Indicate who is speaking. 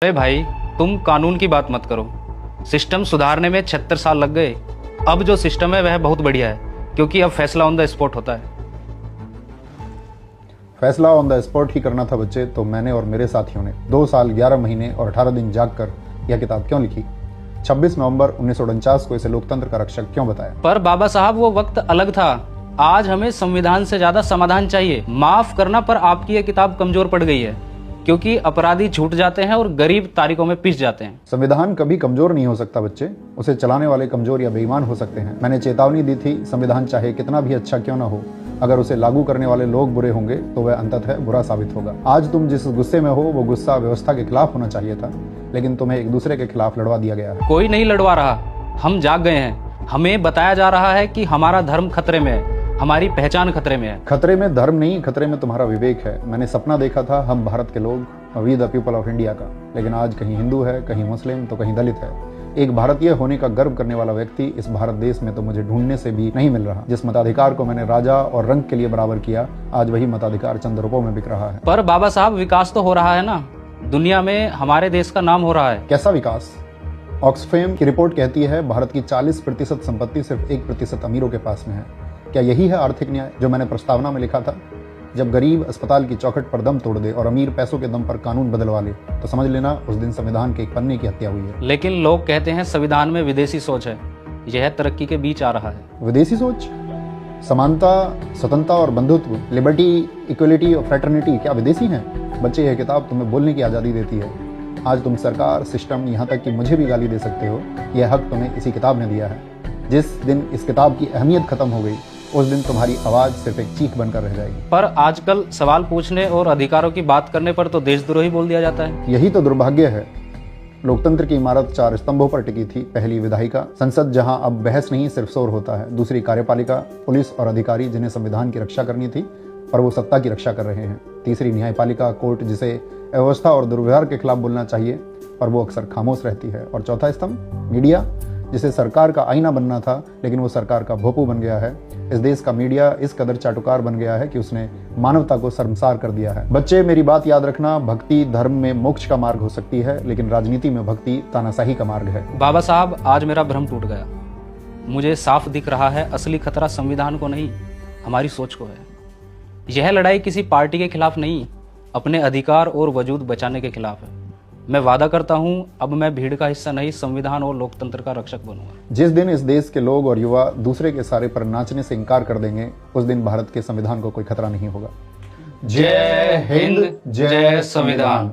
Speaker 1: अरे भाई, तुम कानून की बात मत करो। सिस्टम सुधारने में 76 साल लग गए। अब जो सिस्टम है वह बहुत बढ़िया है, क्योंकि अब फैसला ऑन द स्पॉट होता है।
Speaker 2: फैसला ऑन द स्पॉट ही करना था बच्चे, तो मैंने और मेरे साथियों ने 2 साल 11 महीने और 18 दिन जाग कर यह किताब क्यों लिखी? 26 नवंबर 1949 को इसे लोकतंत्र का रक्षक क्यों बताया?
Speaker 1: पर बाबा साहब, वो वक्त अलग था। आज हमें संविधान से ज्यादा समाधान चाहिए। माफ करना, पर आपकी ये किताब कमजोर पड़ गई है, क्योंकि अपराधी छूट जाते हैं और गरीब तारीखों में पिस जाते हैं।
Speaker 2: संविधान कभी कमजोर नहीं हो सकता बच्चे, उसे चलाने वाले कमजोर या बेईमान हो सकते हैं। मैंने चेतावनी दी थी, संविधान चाहे कितना भी अच्छा क्यों ना हो, अगर उसे लागू करने वाले लोग बुरे होंगे तो वह अंततः बुरा साबित होगा। आज तुम जिस गुस्से में हो वो गुस्सा व्यवस्था के खिलाफ होना चाहिए था, लेकिन तुम्हें एक दूसरे के खिलाफ लड़वा दिया गया है।
Speaker 1: कोई नहीं लड़वा रहा, हम जाग गए हैं। हमें बताया जा रहा है कि हमारा धर्म खतरे में है, हमारी पहचान खतरे में है।
Speaker 2: खतरे में धर्म नहीं, खतरे में तुम्हारा विवेक है। मैंने सपना देखा था हम भारत के लोग, we the people of India का, लेकिन आज कहीं हिंदू है, कहीं मुस्लिम, तो कहीं दलित है। एक भारतीय होने का गर्व करने वाला व्यक्ति इस भारत देश में तो मुझे ढूंढने से भी नहीं मिल रहा। जिस मताधिकार को मैंने राजा और रंग के लिए बराबर किया, आज वही मताधिकार चंद रुपयों में बिक रहा है।
Speaker 1: पर बाबा साहब, विकास तो हो रहा है ना। दुनिया में हमारे देश का नाम हो रहा है।
Speaker 2: कैसा विकास? ऑक्सफैम की रिपोर्ट कहती है भारत की 40% संपत्ति सिर्फ 1% अमीरों के पास में है। क्या यही है आर्थिक न्याय जो मैंने प्रस्तावना में लिखा था? जब गरीब अस्पताल की चौखट पर दम तोड़ दे और अमीर पैसों के दम पर कानून बदलवा ले, तो समझ लेना उस दिन संविधान के एक पन्ने की हत्या हुई है।
Speaker 1: लेकिन लोग कहते हैं संविधान में विदेशी सोच है। यह तरक्की के बीच आ रहा है।
Speaker 2: विदेशी सोच? समानता, स्वतंत्रता और बंधुत्व, लिबर्टी, इक्वलिटी और फ्रेटर्निटी क्या विदेशी हैं? बच्चे, यह किताब तुम्हें बोलने की आज़ादी देती है। आज तुम सरकार, सिस्टम, यहाँ तक कि मुझे भी गाली दे सकते हो। यह हक तुम्हें इसी किताब ने दिया है। जिस दिन इस किताब की अहमियत खत्म हो गई, उस दिन तुम्हारी आवाज सिर्फ एक चीख बनकर रह जाएगी।
Speaker 1: पर आजकल सवाल पूछने और अधिकारों की बात करने पर तो देशद्रोही बोल दिया जाता है।
Speaker 2: यही तो दुर्भाग्य है। लोकतंत्र की इमारत 4 स्तंभों पर टिकी थी। पहली विधायिका, संसद जहां अब बहस नहीं सिर्फ शोर होता है। दूसरी कार्यपालिका, पुलिस और अधिकारी जिन्हें संविधान की रक्षा करनी थी पर वो सत्ता की रक्षा कर रहे हैं। तीसरी न्यायपालिका, कोर्ट, जिसे अव्यवस्था और दुर्व्यवहार के खिलाफ बोलना चाहिए पर वो अक्सर खामोश रहती है। और चौथा स्तंभ, मीडिया, जिसे सरकार का आईना बनना था लेकिन वो सरकार का भोपू बन गया है। इस देश का मीडिया इस कदर चाटुकार बन गया है कि उसने मानवता को शर्मसार कर दिया है। बच्चे, मेरी बात याद रखना, भक्ति धर्म में मोक्ष का मार्ग हो सकती है, लेकिन राजनीति में भक्ति तानाशाही का मार्ग है।
Speaker 1: बाबा साहब, आज मेरा भ्रम टूट गया। मुझे साफ दिख रहा है असली खतरा संविधान को नहीं, हमारी सोच को है। यह लड़ाई किसी पार्टी के खिलाफ नहीं, अपने अधिकार और वजूद बचाने के खिलाफ है। मैं वादा करता हूं, अब मैं भीड़ का हिस्सा नहीं, संविधान और लोकतंत्र का रक्षक बनूंगा।
Speaker 2: जिस दिन इस देश के लोग और युवा दूसरे के सारे पर नाचने से इनकार कर देंगे, उस दिन भारत के संविधान को कोई खतरा नहीं होगा।
Speaker 1: जय हिंद, जय संविधान।